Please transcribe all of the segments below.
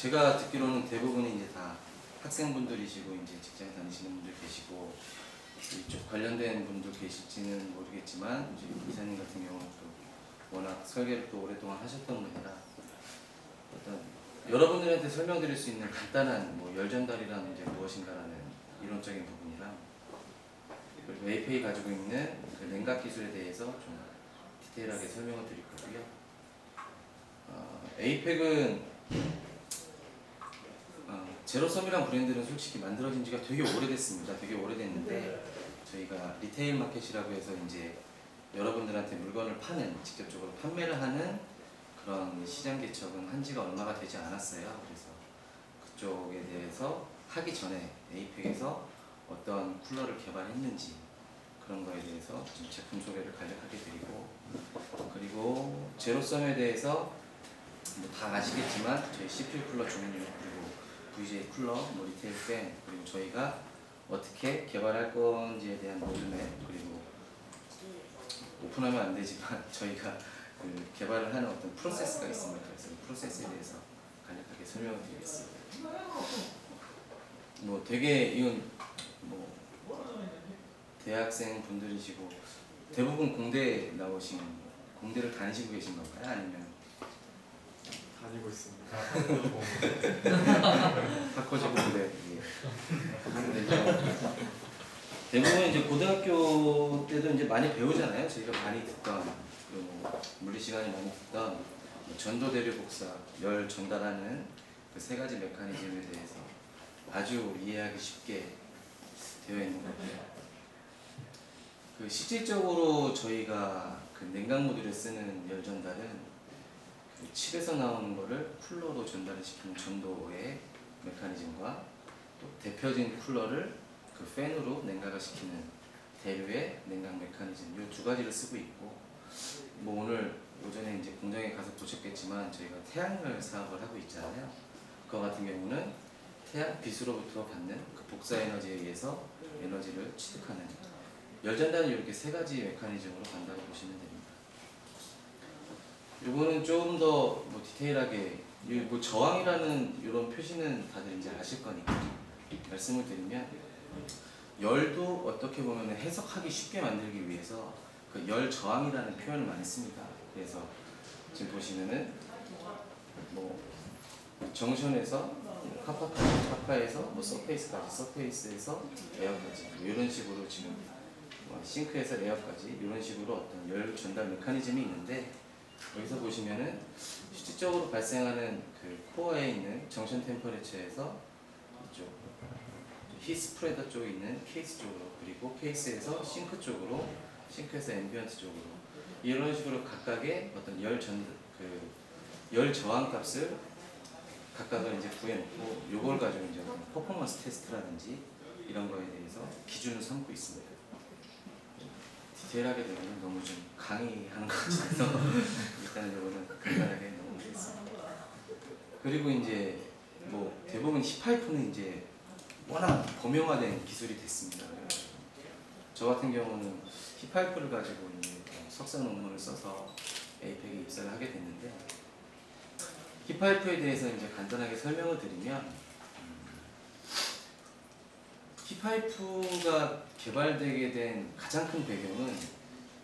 제가 듣기로는 대부분이 이제 다 학생분들이시고 이제 직장 다니시는 분들 계시고 이쪽 관련된 분도 계실지는 모르겠지만 이제 이사님 같은 경우는 또 워낙 설계를 또 오랫동안 하셨던 분이라 어떤 여러분들한테 설명드릴 수 있는 간단한 뭐 열전달이란 이제 무엇인가라는 이론적인 부분이랑 그리고 에이펙이 가지고 있는 그 냉각 기술에 대해서 좀 디테일하게 설명을 드릴 거고요. 에이펙은 제로섬이란 브랜드는 솔직히 만들어진 지가 되게 오래됐습니다. 되게 오래됐는데 저희가 리테일 마켓이라고 해서 이제 여러분들한테 물건을 파는, 직접적으로 판매를 하는 그런 시장 개척은 한 지가 얼마가 되지 않았어요. 그래서 그쪽에 대해서 하기 전에 에이펙에서 어떤 쿨러를 개발했는지 그런 거에 대해서 좀 제품 소개를 간략하게 드리고, 그리고 제로섬에 대해서 뭐 다 아시겠지만 저희 CPU 쿨러 종류, 그리고 VGA 쿨러, 뭐 리테일 팬, 그리고 저희가 어떻게 개발할 건지에 대한 로드맵, 그리고 오픈하면 안 되지만 저희가 그 개발을 하는 어떤 프로세스가 있습니다. 그래서 이 프로세스에 대해서 간략하게 설명을 드리겠습니다. 뭐 되게 이건 뭐 대학생 분들이시고 대부분 공대 나오신, 공대를 다니시고 계신 건가요? 아니면 다니고 있습니다. 학교제 공대. 대부분 이제 고등학교 때도 이제 많이 배우잖아요. 저희가 많이 듣던 뭐 물리 시간에 많이 듣던 전도 대류 복사, 열 전달하는 그 세 가지 메커니즘에 대해서 아주 이해하기 쉽게 되어 있는 거고요. 그 실질적으로 저희가 그 냉각 모듈에 쓰는 열 전달은 그 칩에서 나오는 거를 쿨러로 전달을 시키는 전도의 메커니즘과 또 데펴진 쿨러를 그 팬으로 냉각을 시키는 대류의 냉각 메커니즘, 이 두 가지를 쓰고 있고, 뭐 오늘 오전에 이제 공장에 가서 보셨겠지만 저희가 태양열 사업을 하고 있잖아요. 그거 같은 경우는 태양 빛으로부터 받는 그 복사 에너지에 의해서 에너지를 취득하는 열 전달은 이렇게 세 가지 메커니즘으로 간다고 보시면 됩니다. 이거는 좀 더 뭐 디테일하게, 뭐 저항이라는 이런 표시는 다들 이제 아실 거니까 말씀을 드리면, 열도 어떻게 보면 해석하기 쉽게 만들기 위해서 그 열 저항이라는 표현을 많이 씁니다. 그래서 지금 보시면은 뭐 정션에서 카파에서 뭐 서페이스까지, 서페이스에서 에어까지 뭐 이런 식으로 지금 싱크에서 에어까지 이런 식으로 어떤 열 전달 메커니즘이 있는데, 여기서 보시면은 실질적으로 발생하는 그 코어에 있는 정션 템퍼레처에서 이쪽 히 스프레더 쪽에 있는 케이스 쪽으로, 그리고 케이스에서 싱크 쪽으로, 싱크에서 앰비언트 쪽으로 이런 식으로 각각의 어떤 열 저항 값을 각각을 이제 구해놓고 요걸 가지고 이제 퍼포먼스 테스트라든지 이런 거에 대해서 기준을 삼고 있습니다. 디테일하게 되면 너무 좀 강의하는 것 같아서 일단은 요거는 간단하게 넘어가겠습니다. 그리고 이제 뭐 대부분 힙파이프는 이제 워낙 범용화된 기술이 됐습니다. 저 같은 경우는 힙파이프를 가지고 이제 석사 논문을 써서 에이펙에 입사를 하게 됐는데, 힙파이프에 대해서 이제 간단하게 설명을 드리면, 힙파이프가 개발되게 된 가장 큰 배경은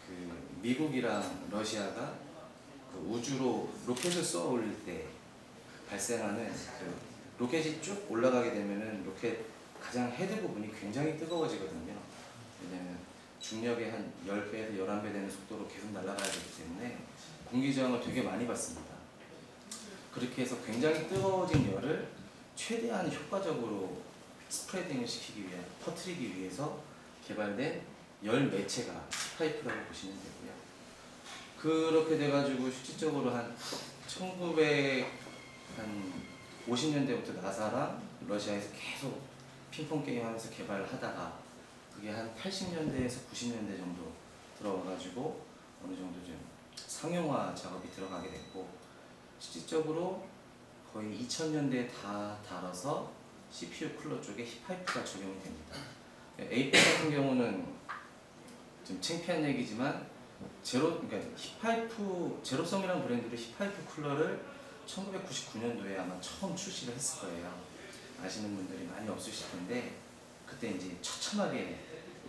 그 미국이랑 러시아가 그 우주로 로켓을 쏘아 올릴 때 발생하는 그 로켓이 쭉 올라가게 되면은 로켓 가장 헤드 부분이 굉장히 뜨거워지거든요. 왜냐면 중력의 한 10배에서 11배 되는 속도로 계속 날아가야 되기 때문에 공기 저항을 되게 많이 받습니다. 그렇게 해서 굉장히 뜨거워진 열을 최대한 효과적으로 스프레딩을 시키기 위해, 퍼뜨리기 위해서 개발된 열 매체가 힙파이프라고 보시면 되고요. 그렇게 돼가지고 실질적으로 한 1950년대부터 나사랑 러시아에서 계속 핑퐁 게임 하면서 개발을 하다가 그게 한 80년대에서 90년대 정도 들어와가지고 어느 정도 좀 상용화 작업이 들어가게 됐고, 실질적으로 거의 2000년대에 다 달아서 CPU 쿨러 쪽에 힙파이프가 적용이 됩니다. 에이펙 같은 경우는 좀 창피한 얘기지만 그러니까 힙파이프, 제로섬이라는 브랜드로 힙파이프 쿨러를 1999년도에 아마 처음 출시를 했을 거예요. 아시는 분들이 많이 없으실 텐데 그때 이제 처참하게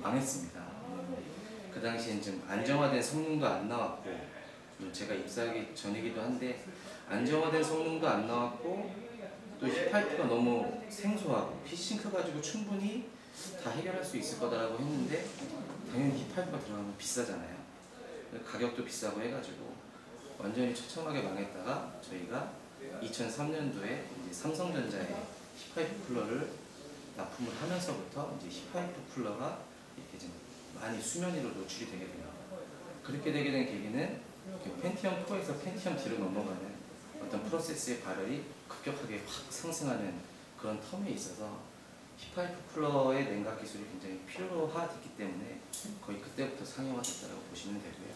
망했습니다. 그 당시엔 좀 안정화된 성능도 안 나왔고, 제가 입사하기 전이기도 한데 안정화된 성능도 안 나왔고, 또 힙파이프가 너무 생소하고 피싱크 가지고 충분히 다 해결할 수 있을 거다라고 했는데, 당연히 힙파이프가 들어가면 비싸잖아요. 가격도 비싸고 해가지고 완전히 처참하게 망했다가 저희가 2003년도에 이제 삼성전자에 힙파이프 쿨러를 납품을 하면서부터 이제 힙파이프 쿨러가 이렇게 좀 많이 수면 위로 노출이 되게 돼요. 그렇게 되게 된 계기는 펜티엄 4에서 펜티엄 D로 넘어가는 어떤 프로세스의 발열이 급격하게 확 상승하는 그런 텀에 있어서 힙파이프 쿨러의 냉각 기술이 굉장히 필요화됐기 때문에 거의 그때부터 상용화됐다고 보시면 되고요.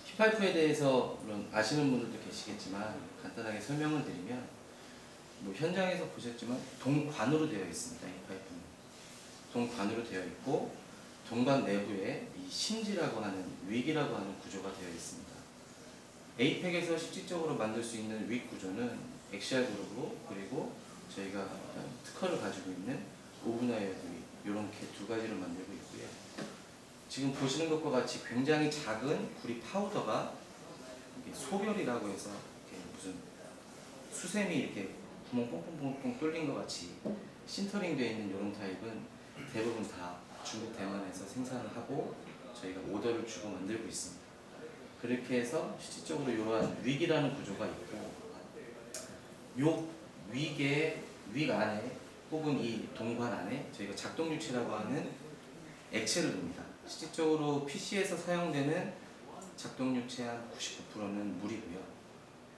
힙파이프에 대해서 물론 아시는 분들도 계시겠지만 간단하게 설명을 드리면, 뭐 현장에서 보셨지만 동관으로 되어 있습니다. 힙파이프는 동관으로 되어 있고, 동관 내부에 이 심지라고 하는 윅이라고 하는 구조가 되어 있습니다. 에이펙에서 실질적으로 만들 수 있는 윅 구조는 엑시알 그루브, 그리고 저희가 특허를 가지고 있는 오브나이어 윅, 이런 두 가지를 만들고 있고요. 지금 보시는 것과 같이 굉장히 작은 구리 파우더가 소결이라고 해서 이렇게 무슨 수세미 이렇게 구멍 뽕뽕뽕뽕 뚫린 것 같이 신터링 되어 있는 이런 타입은 대부분 다 중국 대만에서 생산을 하고 저희가 오더를 주고 만들고 있습니다. 그렇게 해서 실질적으로 이러한 윅이라는 구조가 있고, 요 윅 안에 혹은 이 동관 안에 저희가 작동유체라고 하는 액체를 둡니다. 실질적으로 PC에서 사용되는 작동유체 한 99%는 물이고요.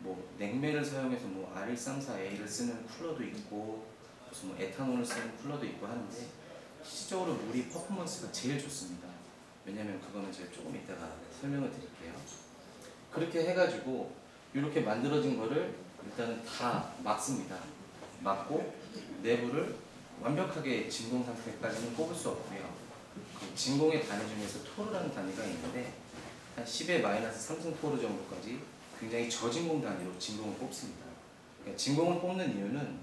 뭐 냉매를 사용해서 뭐 R134A를 쓰는 쿨러도 있고, 무슨 뭐 에탄올을 쓰는 쿨러도 있고 하는데, 실질적으로 물이 퍼포먼스가 제일 좋습니다. 왜냐면 그거는 제가 조금 이따가 설명을 드릴게요. 그렇게 해가지고 이렇게 만들어진 거를 일단은 다 막습니다. 막고 내부를 완벽하게 진공 상태까지는 뽑을 수 없고요. 그 진공의 단위 중에서 토르라는 단위가 있는데 한 10의 마이너스 3승 토르 정도까지 굉장히 저진공 단위로 진공을 뽑습니다. 그러니까 진공을 뽑는 이유는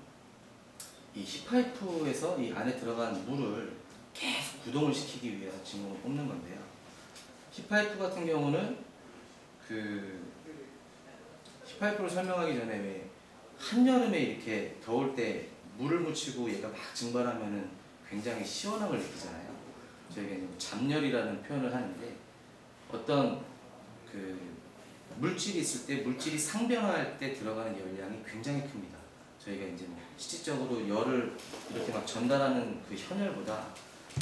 이 힙파이프에서 이 안에 들어간 물을 계속 구동을 시키기 위해서 진공을 뽑는 건데요. 힙파이프 같은 경우는 그 힙파이프를 설명하기 전에 왜 한여름에 이렇게 더울 때 물을 묻히고 얘가 막 증발하면은 굉장히 시원함을 느끼잖아요. 저희가 이제 잡열이라는 표현을 하는데, 어떤 그 물질이 있을 때 물질이 상변화할 때 들어가는 열량이 굉장히 큽니다. 저희가 이제 뭐 실질적으로 열을 이렇게 막 전달하는 그 현열보다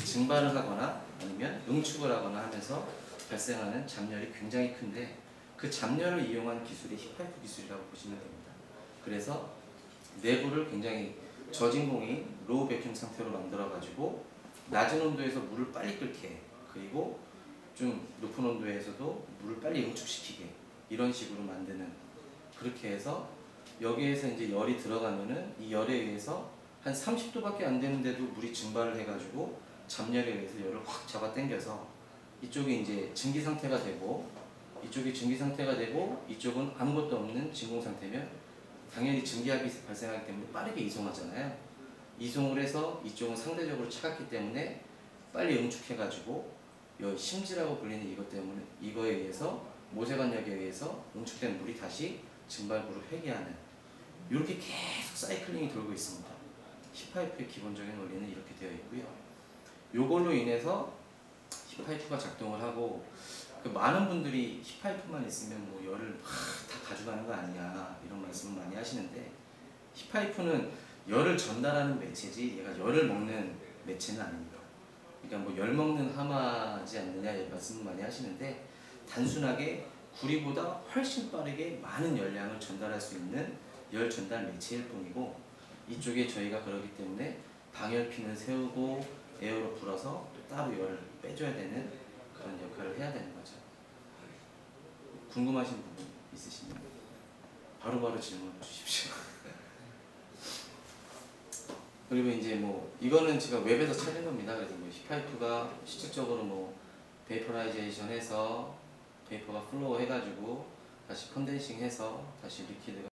증발을 하거나 아니면 응축을 하거나 하면서 발생하는 잡열이 굉장히 큰데, 그 잡열을 이용한 기술이 힙파이프 기술이라고 보시면 됩니다. 그래서 내부를 굉장히 저진공인 로우 베큐um 상태로 만들어 가지고 낮은 온도에서 물을 빨리 끓게, 그리고 좀 높은 온도에서도 물을 빨리 응축시키게, 이런 식으로 만드는, 그렇게 해서 여기에서 이제 열이 들어가면은 이 열에 의해서 한 30도밖에 안 되는데도 물이 증발을 해가지고 잡열에 의해서 열을 확 잡아 당겨서 이쪽이 이제 증기 상태가 되고, 이쪽이 증기 상태가 되고, 이쪽은 아무것도 없는 진공 상태면 당연히 증기압이 발생하기 때문에 빠르게 이송하잖아요. 이송을 해서 이쪽은 상대적으로 차갑기 때문에 빨리 응축해가지고 이 심지라고 불리는 이것 때문에, 이거에 의해서 모세관력에 의해서 응축된 물이 다시 증발구로 회귀하는, 이렇게 계속 사이클링이 돌고 있습니다. 힙파이프의 기본적인 원리는 이렇게 되어 있고요. 요걸로 인해서 힙파이프가 작동을 하고, 그 많은 분들이 힙파이프만 있으면 뭐 열을 다 가져가는 거 아니냐 이런 말씀을 많이 하시는데, 힙파이프는 열을 전달하는 매체지 얘가 열을 먹는 매체는 아닙니다. 그러니까 뭐 열 먹는 하마지 않느냐 이런 말씀을 많이 하시는데, 단순하게 구리보다 훨씬 빠르게 많은 열량을 전달할 수 있는 열 전달 매체일 뿐이고, 이쪽에 저희가 그러기 때문에 방열핀을 세우고 에어로 불어서 또 따로 열을 빼줘야 되는 그런 역할을 해야 되는 거죠. 궁금하신 부분 있으시면 바로바로 질문 주십시오. 그리고 이제 뭐 이거는 제가 웹에서 찾은 겁니다. 그래서 뭐 힙파이프가 실질적으로 뭐 베이퍼라이제이션해서 베이퍼가 플로우 해가지고 다시 컨덴싱해서 다시 리퀴드가